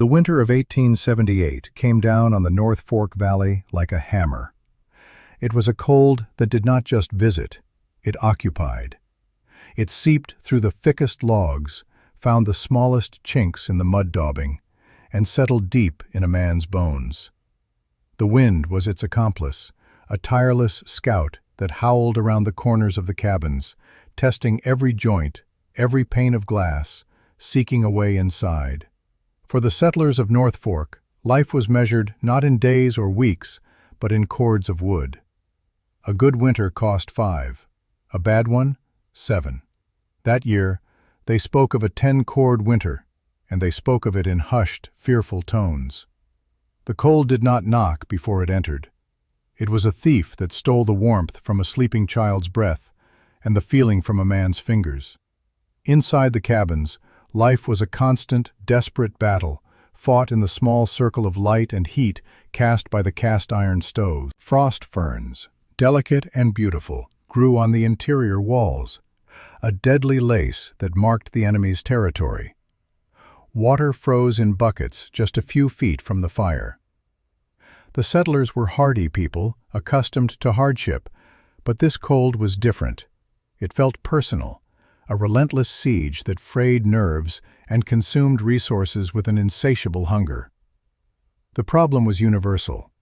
The winter of 1878 came down on the North Fork Valley like a hammer. It was a cold that did not just visit, it occupied. It seeped through the thickest logs, found the smallest chinks in the mud daubing, and settled deep in a man's bones. The wind was its accomplice, a tireless scout that howled around the corners of the cabins, testing every joint, every pane of glass, seeking a way inside. For the settlers of North Fork, life was measured not in days or weeks, but in cords of wood. A good winter cost 5, a bad one, 7. That year, they spoke of a 10-cord winter, and they spoke of it in hushed, fearful tones. The cold did not knock before it entered. It was a thief that stole the warmth from a sleeping child's breath and the feeling from a man's fingers. Inside the cabins, life was a constant, desperate battle, fought in the small circle of light and heat cast by the cast-iron stoves. Frost ferns, delicate and beautiful, grew on the interior walls, a deadly lace that marked the enemy's territory. Water froze in buckets just a few feet from the fire. The settlers were hardy people, accustomed to hardship, but this cold was different. It felt personal, a relentless siege that frayed nerves and consumed resources with an insatiable hunger. The problem was universal.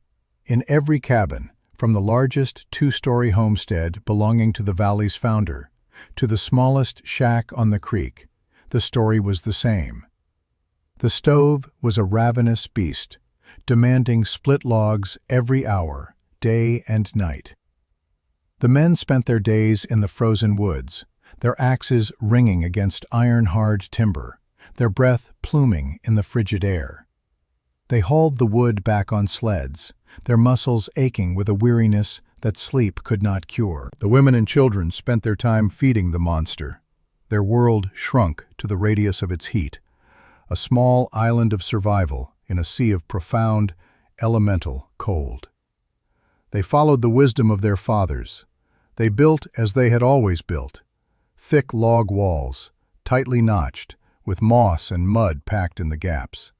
In every cabin, from the largest 2-story homestead belonging to the valley's founder to the smallest shack on the creek, the story was the same. The stove was a ravenous beast, demanding split logs every hour, day and night. The men spent their days in the frozen woods, their axes ringing against iron-hard timber, their breath pluming in the frigid air. They hauled the wood back on sleds, their muscles aching with a weariness that sleep could not cure. The women and children spent their time feeding the monster. Their world shrunk to the radius of its heat, a small island of survival in a sea of profound, elemental cold. They followed the wisdom of their fathers. They built as they had always built, thick log walls, tightly notched, with moss and mud packed in the gaps.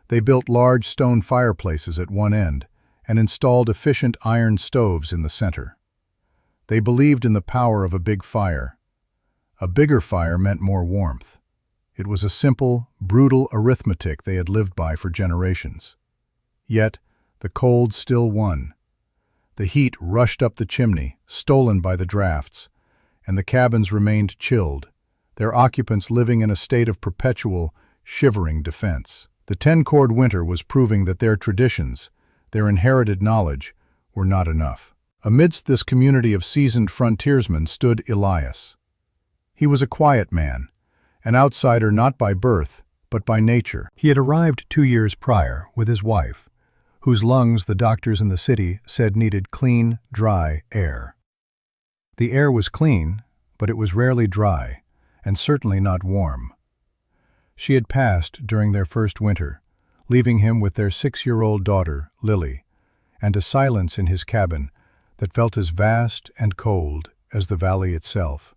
They built large stone fireplaces at one end and installed efficient iron stoves in the center. They believed in the power of a big fire. A bigger fire meant more warmth. It was a simple, brutal arithmetic they had lived by for generations. Yet, the cold still won. The heat rushed up the chimney, stolen by the drafts, and the cabins remained chilled, their occupants living in a state of perpetual, shivering defense. The 10-cord winter was proving that their traditions, their inherited knowledge, were not enough. Amidst this community of seasoned frontiersmen stood Elias. He was a quiet man, an outsider not by birth, but by nature. He had arrived 2 years prior with his wife, whose lungs the doctors in the city said needed clean, dry air. The air was clean, but it was rarely dry, and certainly not warm. She had passed during their first winter, leaving him with their 6-year-old daughter, Lily, and a silence in his cabin that felt as vast and cold as the valley itself.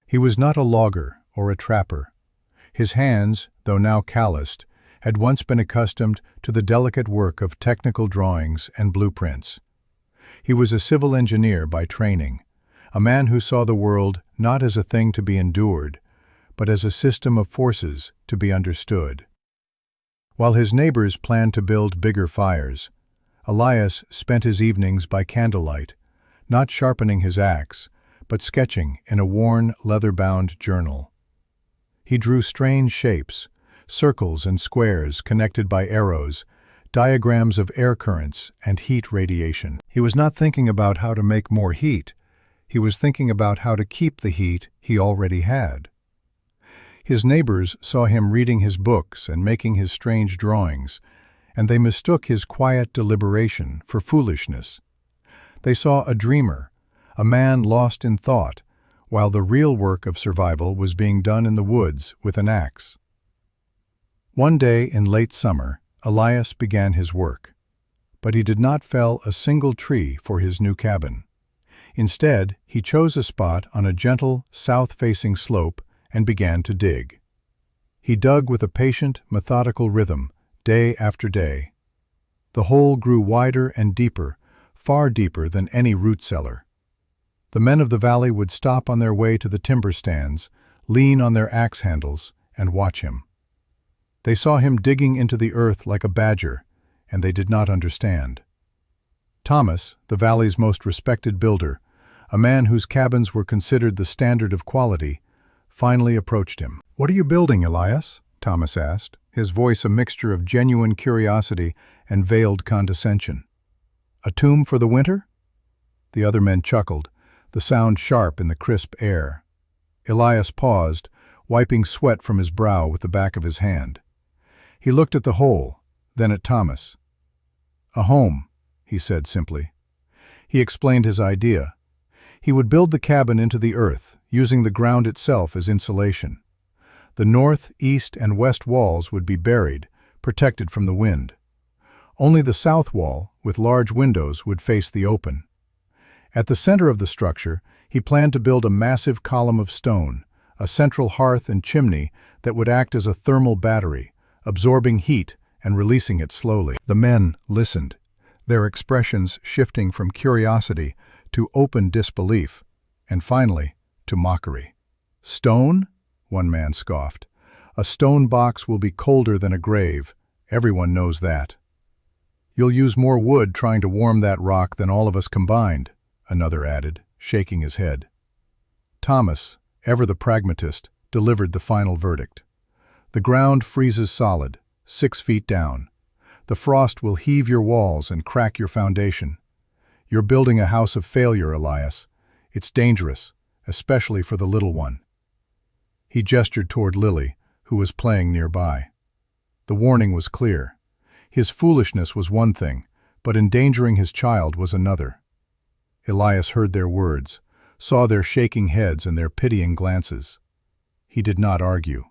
He was not a logger or a trapper. His hands, though now calloused, had once been accustomed to the delicate work of technical drawings and blueprints. He was a civil engineer by training, a man who saw the world not as a thing to be endured, but as a system of forces to be understood. While his neighbors planned to build bigger fires, Elias spent his evenings by candlelight, not sharpening his axe, but sketching in a worn, leather-bound journal. He drew strange shapes, circles and squares connected by arrows, diagrams of air currents and heat radiation. He was not thinking about how to make more heat. He was thinking about how to keep the heat he already had. His neighbors saw him reading his books and making his strange drawings, and they mistook his quiet deliberation for foolishness. They saw a dreamer, a man lost in thought, while the real work of survival was being done in the woods with an axe. One day in late summer, Elias began his work, but he did not fell a single tree for his new cabin. Instead, he chose a spot on a gentle, south-facing slope and began to dig. He dug with a patient, methodical rhythm, day after day. The hole grew wider and deeper, far deeper than any root cellar. The men of the valley would stop on their way to the timber stands, lean on their axe handles, and watch him. They saw him digging into the earth like a badger, and they did not understand. Thomas, the valley's most respected builder, a man whose cabins were considered the standard of quality, finally approached him. "What are you building, Elias?" Thomas asked, his voice a mixture of genuine curiosity and veiled condescension. "A tomb for the winter?" The other men chuckled, the sound sharp in the crisp air. Elias paused, wiping sweat from his brow with the back of his hand. He looked at the hole, then at Thomas. "A home," he said simply. He explained his idea. He would build the cabin into the earth, using the ground itself as insulation. The north, east, and west walls would be buried, protected from the wind. Only the south wall, with large windows, would face the open. At the center of the structure, he planned to build a massive column of stone, a central hearth and chimney that would act as a thermal battery, absorbing heat and releasing it slowly. The men listened, their expressions shifting from curiosity to open disbelief, and finally, to mockery. "Stone?" one man scoffed. "A stone box will be colder than a grave. Everyone knows that." "You'll use more wood trying to warm that rock than all of us combined," another added, shaking his head. Thomas, ever the pragmatist, delivered the final verdict. "The ground freezes solid, 6 feet down. The frost will heave your walls and crack your foundation. You're building a house of failure, Elias. It's dangerous, especially for the little one." He gestured toward Lily, who was playing nearby. The warning was clear. His foolishness was one thing, but endangering his child was another. Elias heard their words, saw their shaking heads and their pitying glances. He did not argue.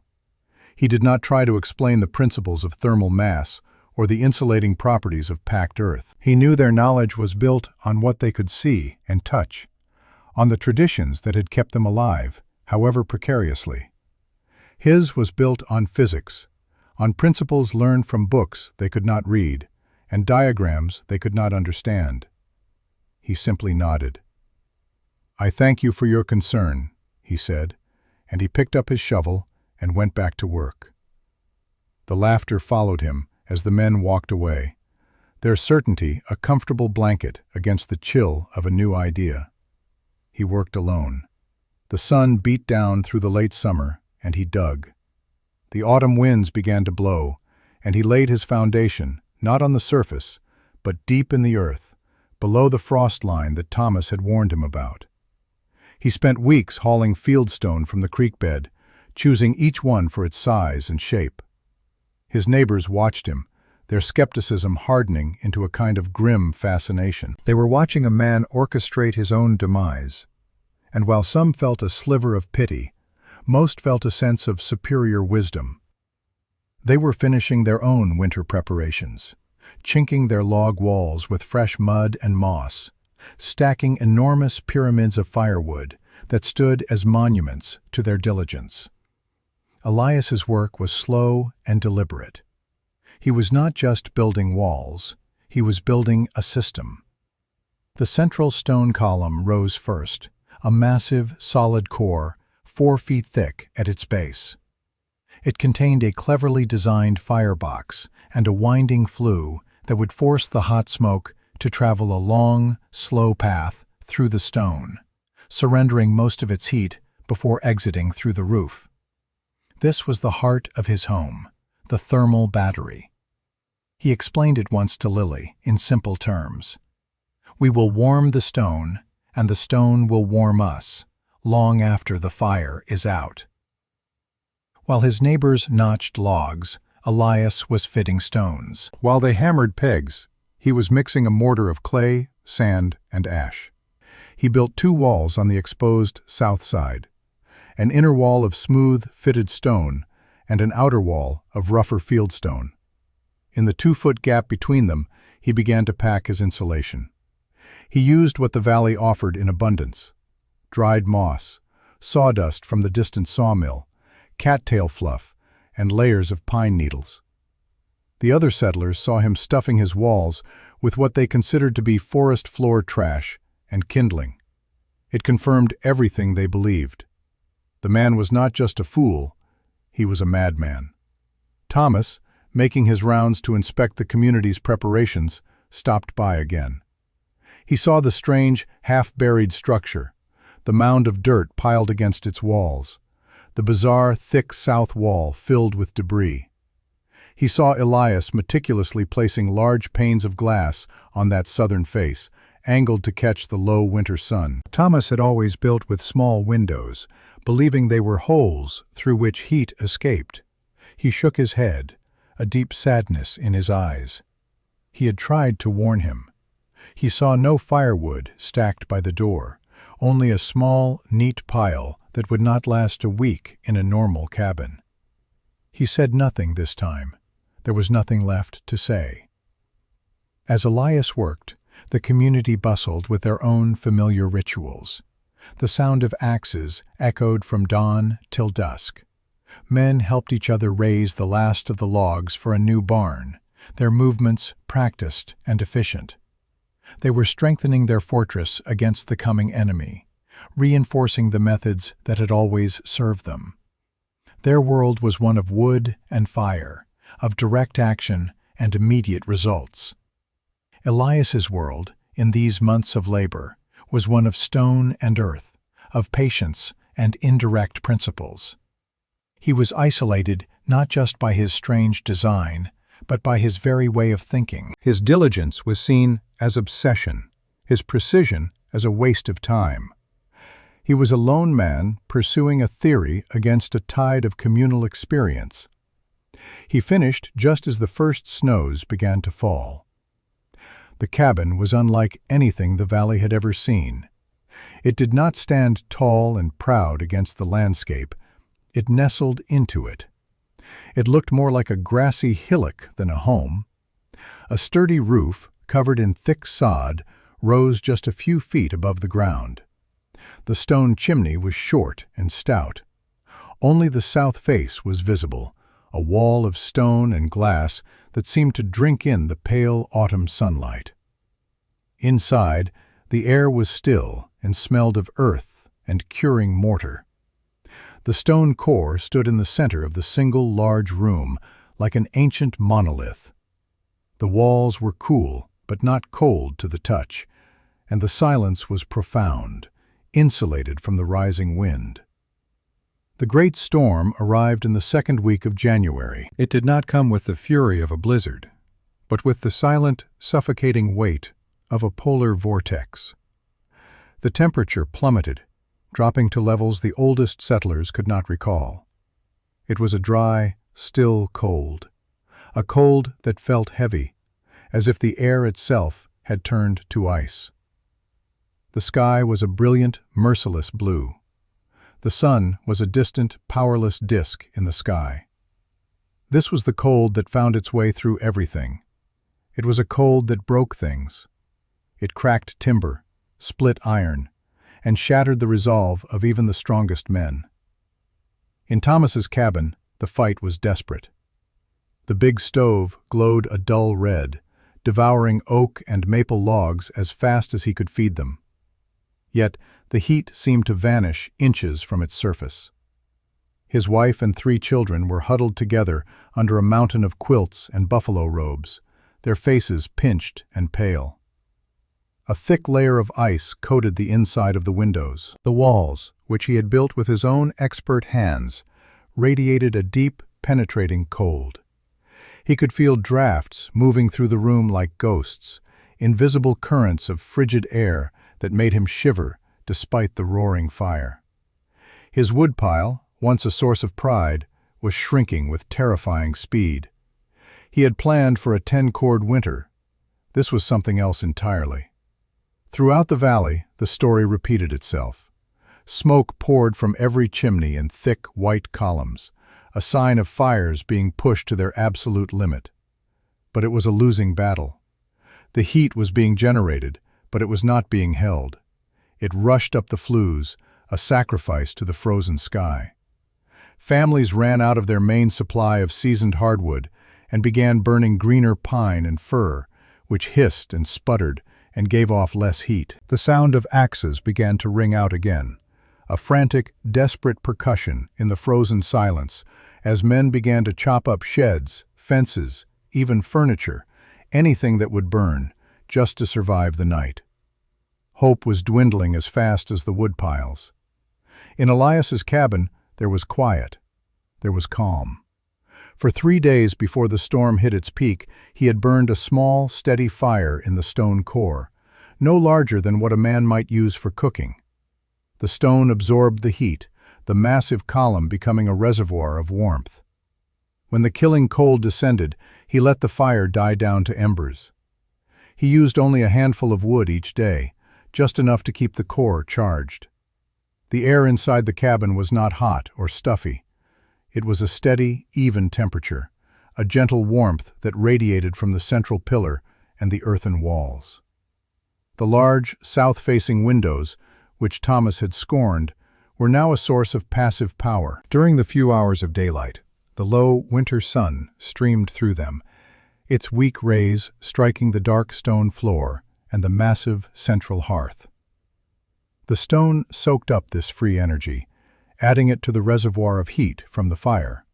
He did not try to explain the principles of thermal mass or the insulating properties of packed earth. He knew their knowledge was built on what they could see and touch, on the traditions that had kept them alive, however precariously. His was built on physics, on principles learned from books they could not read, and diagrams they could not understand. He simply nodded. "I thank you for your concern," he said, and he picked up his shovel and went back to work. The laughter followed him as the men walked away, their certainty a comfortable blanket against the chill of a new idea. He worked alone. The sun beat down through the late summer, and he dug. The autumn winds began to blow, and he laid his foundation, not on the surface, but deep in the earth, below the frost line that Thomas had warned him about. He spent weeks hauling fieldstone from the creek bed, choosing each one for its size and shape. His neighbors watched him, their skepticism hardening into a kind of grim fascination. They were watching a man orchestrate his own demise, and while some felt a sliver of pity, most felt a sense of superior wisdom. They were finishing their own winter preparations, chinking their log walls with fresh mud and moss, stacking enormous pyramids of firewood that stood as monuments to their diligence. Elias's work was slow and deliberate. He was not just building walls, he was building a system. The central stone column rose first, a massive, solid core, 4 feet thick at its base. It contained a cleverly designed firebox and a winding flue that would force the hot smoke to travel a long, slow path through the stone, surrendering most of its heat before exiting through the roof. This was the heart of his home, the thermal battery. He explained it once to Lily in simple terms. "We will warm the stone, and the stone will warm us, long after the fire is out." While his neighbors notched logs, Elias was fitting stones. While they hammered pegs, he was mixing a mortar of clay, sand, and ash. He built 2 walls on the exposed south side, an inner wall of smooth, fitted stone, and an outer wall of rougher fieldstone. In the 2-foot gap between them, he began to pack his insulation. He used what the valley offered in abundance: dried moss, sawdust from the distant sawmill, cattail fluff, and layers of pine needles. The other settlers saw him stuffing his walls with what they considered to be forest floor trash and kindling. It confirmed everything they believed. The man was not just a fool, he was a madman. Thomas, making his rounds to inspect the community's preparations, stopped by again. He saw the strange, half-buried structure, the mound of dirt piled against its walls, the bizarre, thick south wall filled with debris. He saw Elias meticulously placing large panes of glass on that southern face, angled to catch the low winter sun. Thomas had always built with small windows, believing they were holes through which heat escaped. He shook his head, a deep sadness in his eyes. He had tried to warn him. He saw no firewood stacked by the door, only a small, neat pile that would not last a week in a normal cabin. He said nothing this time. There was nothing left to say. As Elias worked, the community bustled with their own familiar rituals. The sound of axes echoed from dawn till dusk. Men helped each other raise the last of the logs for a new barn, their movements practiced and efficient. They were strengthening their fortress against the coming enemy, reinforcing the methods that had always served them. Their world was one of wood and fire, of direct action and immediate results. Elias's world, in these months of labor, was one of stone and earth, of patience and indirect principles. He was isolated not just by his strange design, but by his very way of thinking. His diligence was seen as obsession, his precision as a waste of time. He was a lone man pursuing a theory against a tide of communal experience. He finished just as the first snows began to fall. The cabin was unlike anything the valley had ever seen. It did not stand tall and proud against the landscape. It nestled into it. It looked more like a grassy hillock than a home. A sturdy roof, covered in thick sod, rose just a few feet above the ground. The stone chimney was short and stout. Only the south face was visible, a wall of stone and glass that seemed to drink in the pale autumn sunlight. Inside, the air was still and smelled of earth and curing mortar. The stone core stood in the center of the single large room, like an ancient monolith. The walls were cool, but not cold to the touch, and the silence was profound, insulated from the rising wind. The great storm arrived in the second week of January. It did not come with the fury of a blizzard, but with the silent, suffocating weight of a polar vortex. The temperature plummeted, dropping to levels the oldest settlers could not recall. It was a dry, still cold, a cold that felt heavy, as if the air itself had turned to ice. The sky was a brilliant, merciless blue. The sun was a distant, powerless disk in the sky. This was the cold that found its way through everything. It was a cold that broke things. It cracked timber, split iron, and shattered the resolve of even the strongest men. In Thomas's cabin, the fight was desperate. The big stove glowed a dull red, devouring oak and maple logs as fast as he could feed them. Yet the heat seemed to vanish inches from its surface. His wife and 3 children were huddled together under a mountain of quilts and buffalo robes, their faces pinched and pale. A thick layer of ice coated the inside of the windows. The walls, which he had built with his own expert hands, radiated a deep, penetrating cold. He could feel drafts moving through the room like ghosts, invisible currents of frigid air that made him shiver despite the roaring fire. His woodpile, once a source of pride, was shrinking with terrifying speed. He had planned for a 10-cord winter. This was something else entirely. Throughout the valley, the story repeated itself. Smoke poured from every chimney in thick, white columns, a sign of fires being pushed to their absolute limit. But it was a losing battle. The heat was being generated, but it was not being held. It rushed up the flues, a sacrifice to the frozen sky. Families ran out of their main supply of seasoned hardwood and began burning greener pine and fir, which hissed and sputtered and gave off less heat. The sound of axes began to ring out again, a frantic, desperate percussion in the frozen silence, as men began to chop up sheds, fences, even furniture, anything that would burn, just to survive the night. Hope was dwindling as fast as the woodpiles. In Elias's cabin, there was quiet. There was calm. For 3 days before the storm hit its peak, he had burned a small, steady fire in the stone core, no larger than what a man might use for cooking. The stone absorbed the heat, the massive column becoming a reservoir of warmth. When the killing cold descended, he let the fire die down to embers. He used only a handful of wood each day, just enough to keep the core charged. The air inside the cabin was not hot or stuffy. It was a steady, even temperature, a gentle warmth that radiated from the central pillar and the earthen walls. The large, south-facing windows, which Thomas had scorned, were now a source of passive power. During the few hours of daylight, the low winter sun streamed through them, its weak rays striking the dark stone floor and the massive central hearth. The stone soaked up this free energy, adding it to the reservoir of heat from the fire.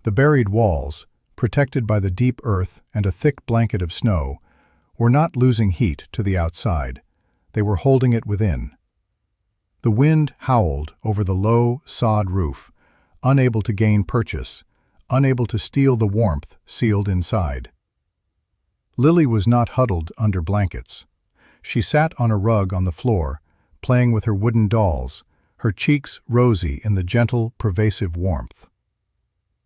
The buried walls, protected by the deep earth and a thick blanket of snow, were not losing heat to the outside. They were holding it within. The wind howled over the low, sod roof, unable to gain purchase, unable to steal the warmth sealed inside. Lily was not huddled under blankets. She sat on a rug on the floor, playing with her wooden dolls, her cheeks rosy in the gentle, pervasive warmth.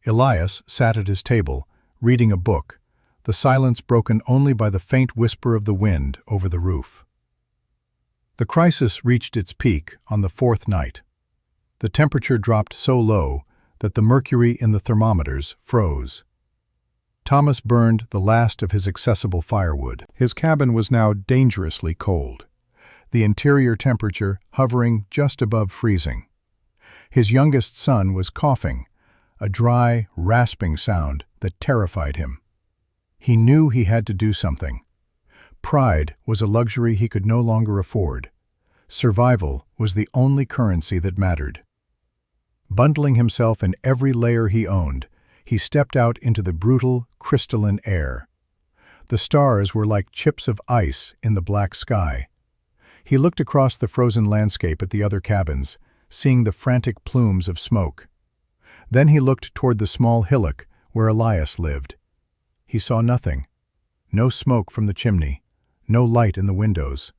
Elias sat at his table, reading a book, the silence broken only by the faint whisper of the wind over the roof. The crisis reached its peak on the 4th night. The temperature dropped so low that the mercury in the thermometers froze. Thomas burned the last of his accessible firewood. His cabin was now dangerously cold, the interior temperature hovering just above freezing. His youngest son was coughing, a dry, rasping sound that terrified him. He knew he had to do something. Pride was a luxury he could no longer afford. Survival was the only currency that mattered. Bundling himself in every layer he owned, he stepped out into the brutal, crystalline air. The stars were like chips of ice in the black sky. He looked across the frozen landscape at the other cabins, seeing the frantic plumes of smoke. Then he looked toward the small hillock where Elias lived. He saw nothing. No smoke from the chimney, no light in the windows.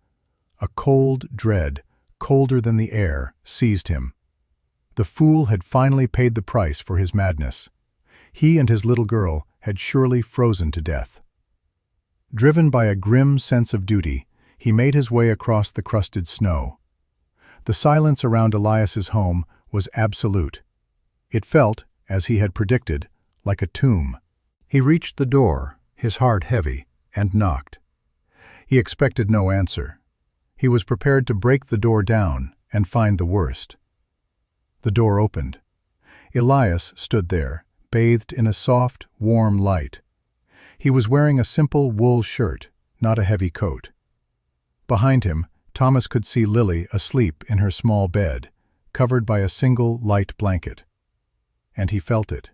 A cold dread, colder than the air, seized him. The fool had finally paid the price for his madness. He and his little girl had surely frozen to death. Driven by a grim sense of duty, he made his way across the crusted snow. The silence around Elias's home was absolute. It felt, as he had predicted, like a tomb. He reached the door, his heart heavy, and knocked. He expected no answer. He was prepared to break the door down and find the worst. The door opened. Elias stood there, bathed in a soft, warm light. He was wearing a simple wool shirt, not a heavy coat. Behind him, Thomas could see Lily asleep in her small bed, covered by a single light blanket. And he felt it.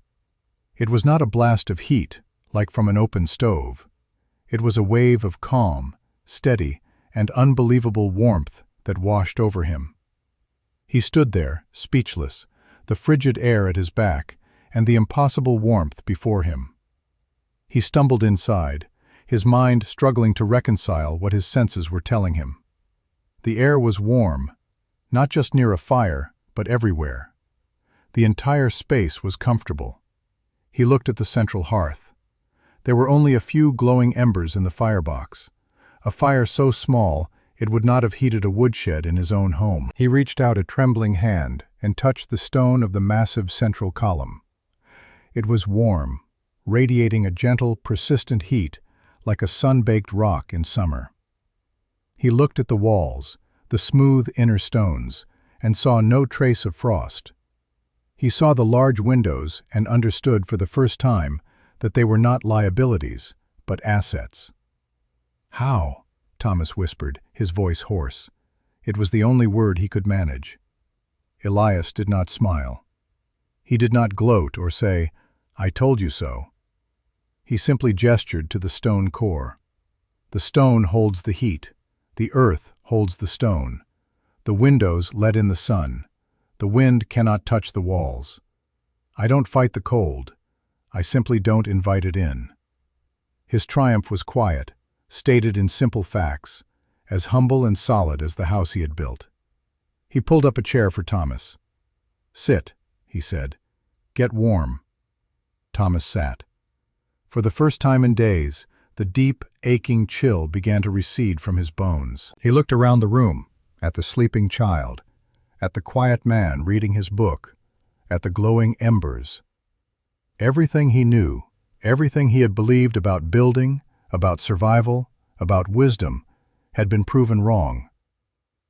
It was not a blast of heat, like from an open stove. It was a wave of calm, steady, and unbelievable warmth that washed over him. He stood there, speechless, the frigid air at his back, and the impossible warmth before him. He stumbled inside, his mind struggling to reconcile what his senses were telling him. The air was warm, not just near a fire, but everywhere. The entire space was comfortable. He looked at the central hearth. There were only a few glowing embers in the firebox, a fire so small it would not have heated a woodshed in his own home. He reached out a trembling hand and touched the stone of the massive central column. It was warm, radiating a gentle, persistent heat like a sun-baked rock in summer. He looked at the walls, the smooth inner stones, and saw no trace of frost. He saw the large windows and understood for the first time that they were not liabilities, but assets. "How?" Thomas whispered, his voice hoarse. It was the only word he could manage. Elias did not smile. He did not gloat or say, "I told you so." He simply gestured to the stone core. The stone holds the heat. The earth holds the stone. The windows let in the sun. The wind cannot touch the walls. I don't fight the cold. I simply don't invite it in. His triumph was quiet, stated in simple facts, as humble and solid as the house he had built. He pulled up a chair for Thomas. "Sit," he said. "Get warm." Thomas sat. For the first time in days, the deep, aching chill began to recede from his bones. He looked around the room, at the sleeping child, at the quiet man reading his book, at the glowing embers. Everything he knew, everything he had believed about building, about survival, about wisdom, had been proven wrong.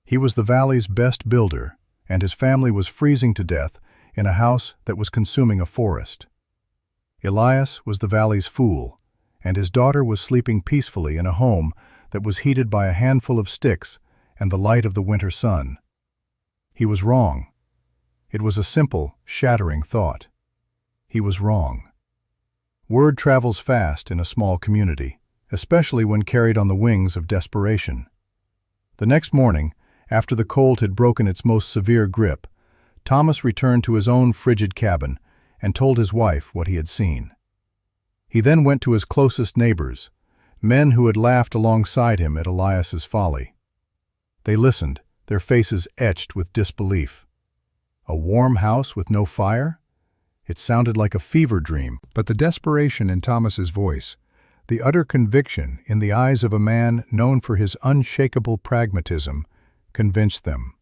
He was the valley's best builder, and his family was freezing to death in a house that was consuming a forest. Elias was the valley's fool, and his daughter was sleeping peacefully in a home that was heated by a handful of sticks and the light of the winter sun. He was wrong. It was a simple, shattering thought. He was wrong. Word travels fast in a small community, especially when carried on the wings of desperation. The next morning, after the cold had broken its most severe grip, Thomas returned to his own frigid cabin and told his wife what he had seen. He then went to his closest neighbors, men who had laughed alongside him at Elias's folly. They listened, their faces etched with disbelief. A warm house with no fire? It sounded like a fever dream. But the desperation in Thomas's voice, the utter conviction in the eyes of a man known for his unshakable pragmatism, convinced them.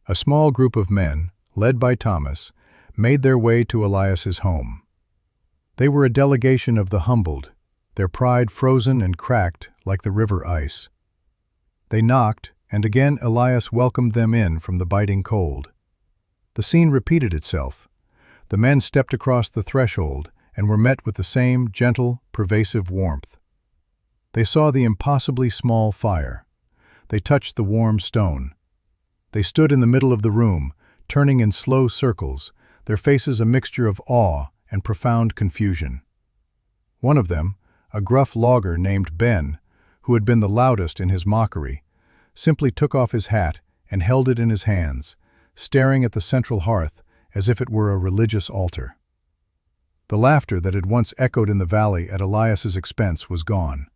A small group of men, led by Thomas, made their way to Elias's home. They were a delegation of the humbled, their pride frozen and cracked like the river ice. They knocked, and again Elias welcomed them in from the biting cold. The scene repeated itself. The men stepped across the threshold and were met with the same gentle, pervasive warmth. They saw the impossibly small fire. They touched the warm stone. They stood in the middle of the room, turning in slow circles, their faces a mixture of awe and profound confusion. One of them, a gruff logger named Ben, who had been the loudest in his mockery, simply took off his hat and held it in his hands, staring at the central hearth as if it were a religious altar. The laughter that had once echoed in the valley at Elias's expense was gone.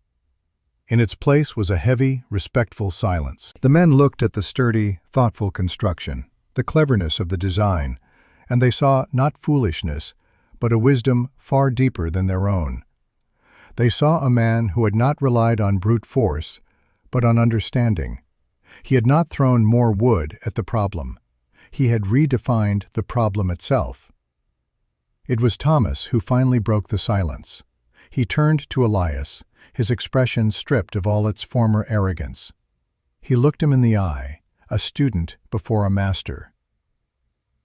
In its place was a heavy, respectful silence. The men looked at the sturdy, thoughtful construction, the cleverness of the design, and they saw not foolishness, but a wisdom far deeper than their own. They saw a man who had not relied on brute force, but on understanding. He had not thrown more wood at the problem. He had redefined the problem itself. It was Thomas who finally broke the silence. He turned to Elias, his expression stripped of all its former arrogance. He looked him in the eye, a student before a master.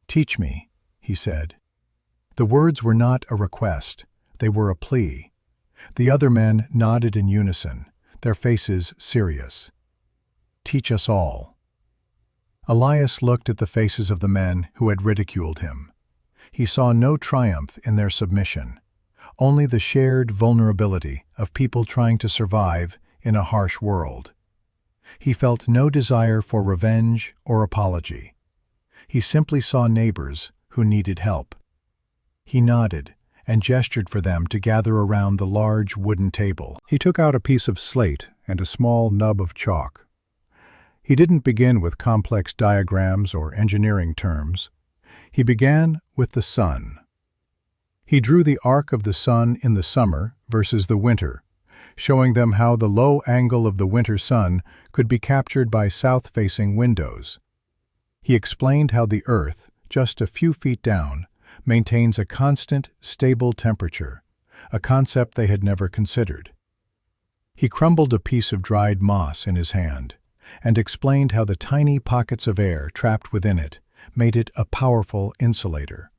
"Teach me," he said. The words were not a request, they were a plea. The other men nodded in unison, their faces serious. "Teach us all." Elias looked at the faces of the men who had ridiculed him. He saw no triumph in their submission, only the shared vulnerability of people trying to survive in a harsh world. He felt no desire for revenge or apology. He simply saw neighbors who needed help. He nodded and gestured for them to gather around the large wooden table. He took out a piece of slate and a small nub of chalk. He didn't begin with complex diagrams or engineering terms. He began with the sun. He drew the arc of the sun in the summer versus the winter, showing them how the low angle of the winter sun could be captured by south-facing windows. He explained how the earth, just a few feet down, maintains a constant, stable temperature, a concept they had never considered. He crumbled a piece of dried moss in his hand and explained how the tiny pockets of air trapped within it made it a powerful insulator.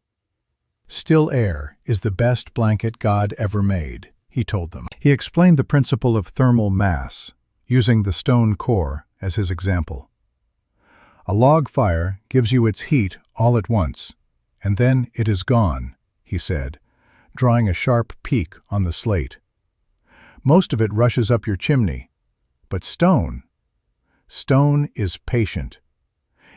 Still air is the best blanket God ever made, he told them. He explained the principle of thermal mass, using the stone core as his example. A log fire gives you its heat all at once, and then it is gone, he said, drawing a sharp peak on the slate. Most of it rushes up your chimney, but stone is patient.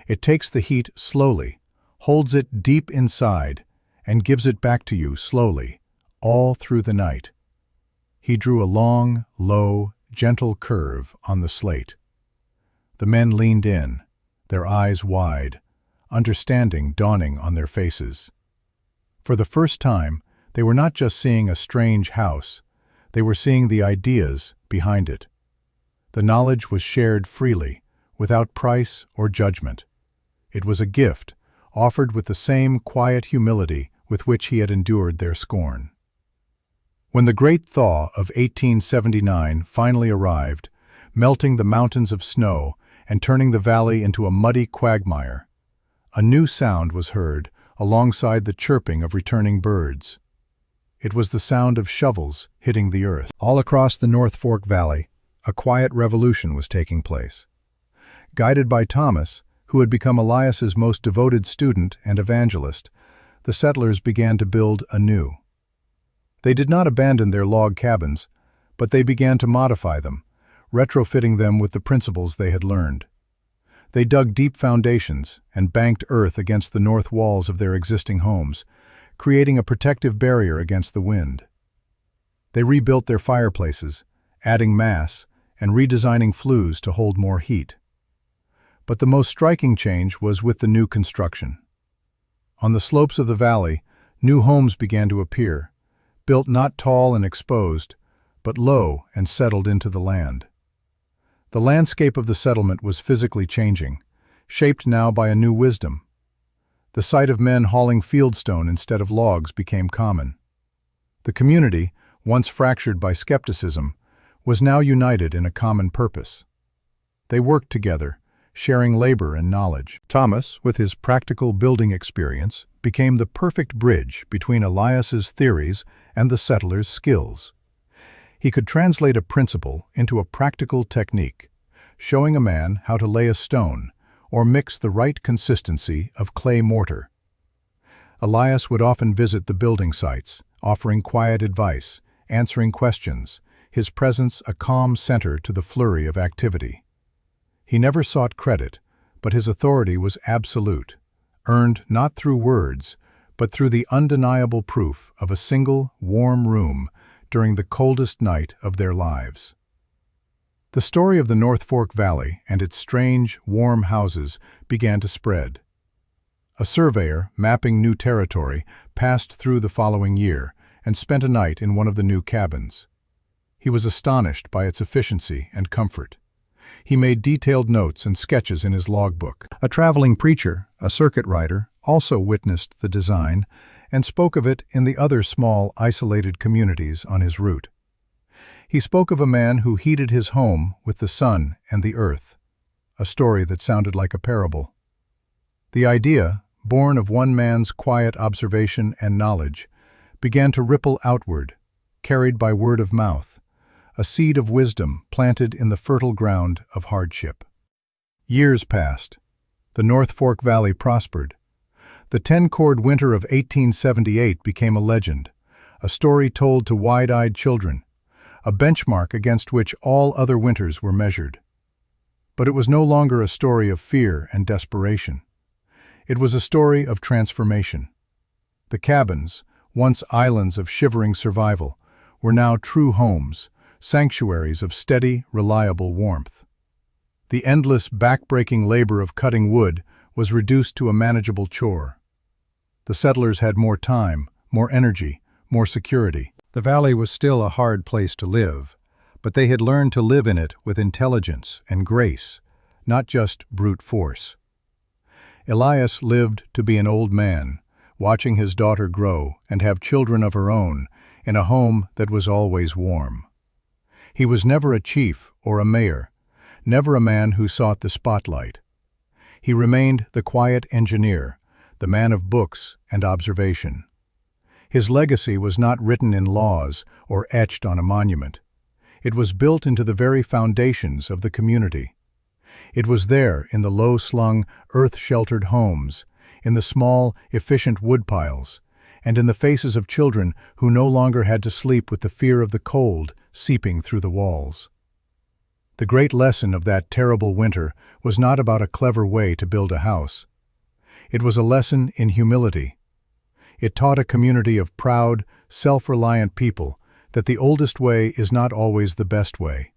It takes the heat slowly, holds it deep inside, and gives it back to you slowly, all through the night. He drew a long, low, gentle curve on the slate. The men leaned in, their eyes wide, understanding dawning on their faces. For the first time, they were not just seeing a strange house, they were seeing the ideas behind it. The knowledge was shared freely, without price or judgment. It was a gift, offered with the same quiet humility with which he had endured their scorn. When the great thaw of 1879 finally arrived, melting the mountains of snow and turning the valley into a muddy quagmire, a new sound was heard alongside the chirping of returning birds. It was the sound of shovels hitting the earth. All across the North Fork Valley, a quiet revolution was taking place. Guided by Thomas, who had become Elias's most devoted student and evangelist, the settlers began to build anew. They did not abandon their log cabins, but they began to modify them, retrofitting them with the principles they had learned. They dug deep foundations and banked earth against the north walls of their existing homes, creating a protective barrier against the wind. They rebuilt their fireplaces, adding mass and redesigning flues to hold more heat. But the most striking change was with the new construction. On the slopes of the valley, new homes began to appear, built not tall and exposed, but low and settled into the land. The landscape of the settlement was physically changing, shaped now by a new wisdom. The sight of men hauling fieldstone instead of logs became common. The community, once fractured by skepticism, was now united in a common purpose. They worked together, sharing labor and knowledge. Thomas, with his practical building experience, became the perfect bridge between Elias's theories and the settlers' skills. He could translate a principle into a practical technique, showing a man how to lay a stone or mix the right consistency of clay mortar. Elias would often visit the building sites, offering quiet advice, answering questions, his presence a calm center to the flurry of activity. He never sought credit, but his authority was absolute, earned not through words, but through the undeniable proof of a single, warm room during the coldest night of their lives. The story of the North Fork Valley and its strange, warm houses began to spread. A surveyor, mapping new territory, passed through the following year and spent a night in one of the new cabins. He was astonished by its efficiency and comfort. He made detailed notes and sketches in his logbook. A traveling preacher, a circuit rider, also witnessed the design and spoke of it in the other small, isolated communities on his route. He spoke of a man who heated his home with the sun and the earth, a story that sounded like a parable. The idea, born of one man's quiet observation and knowledge, began to ripple outward, carried by word of mouth, a seed of wisdom planted in the fertile ground of hardship. Years passed. The North Fork Valley prospered. The 10-cord winter of 1878 became a legend, a story told to wide-eyed children, a benchmark against which all other winters were measured. But it was no longer a story of fear and desperation. It was a story of transformation. The cabins, once islands of shivering survival, were now true homes, sanctuaries of steady, reliable warmth. The endless, back-breaking labor of cutting wood was reduced to a manageable chore. The settlers had more time, more energy, more security. The valley was still a hard place to live, but they had learned to live in it with intelligence and grace, not just brute force. Elias lived to be an old man, watching his daughter grow and have children of her own in a home that was always warm. He was never a chief or a mayor, never a man who sought the spotlight. He remained the quiet engineer, the man of books and observation. His legacy was not written in laws or etched on a monument. It was built into the very foundations of the community. It was there in the low-slung, earth-sheltered homes, in the small, efficient woodpiles, and in the faces of children who no longer had to sleep with the fear of the cold seeping through the walls. The great lesson of that terrible winter was not about a clever way to build a house. It was a lesson in humility. It taught a community of proud, self-reliant people that the oldest way is not always the best way,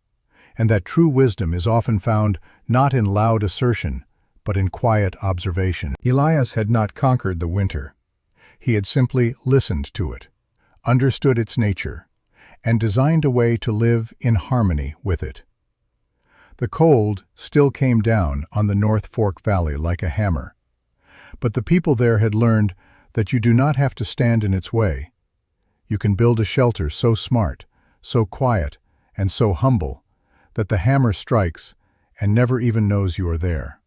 and that true wisdom is often found not in loud assertion, but in quiet observation. Elias had not conquered the winter. He had simply listened to it, understood its nature, and designed a way to live in harmony with it. The cold still came down on the North Fork Valley like a hammer, but the people there had learned that you do not have to stand in its way. You can build a shelter so smart, so quiet, and so humble that the hammer strikes and never even knows you are there.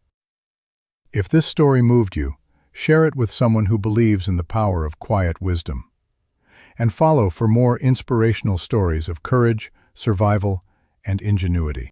If this story moved you, share it with someone who believes in the power of quiet wisdom. And follow for more inspirational stories of courage, survival, and ingenuity.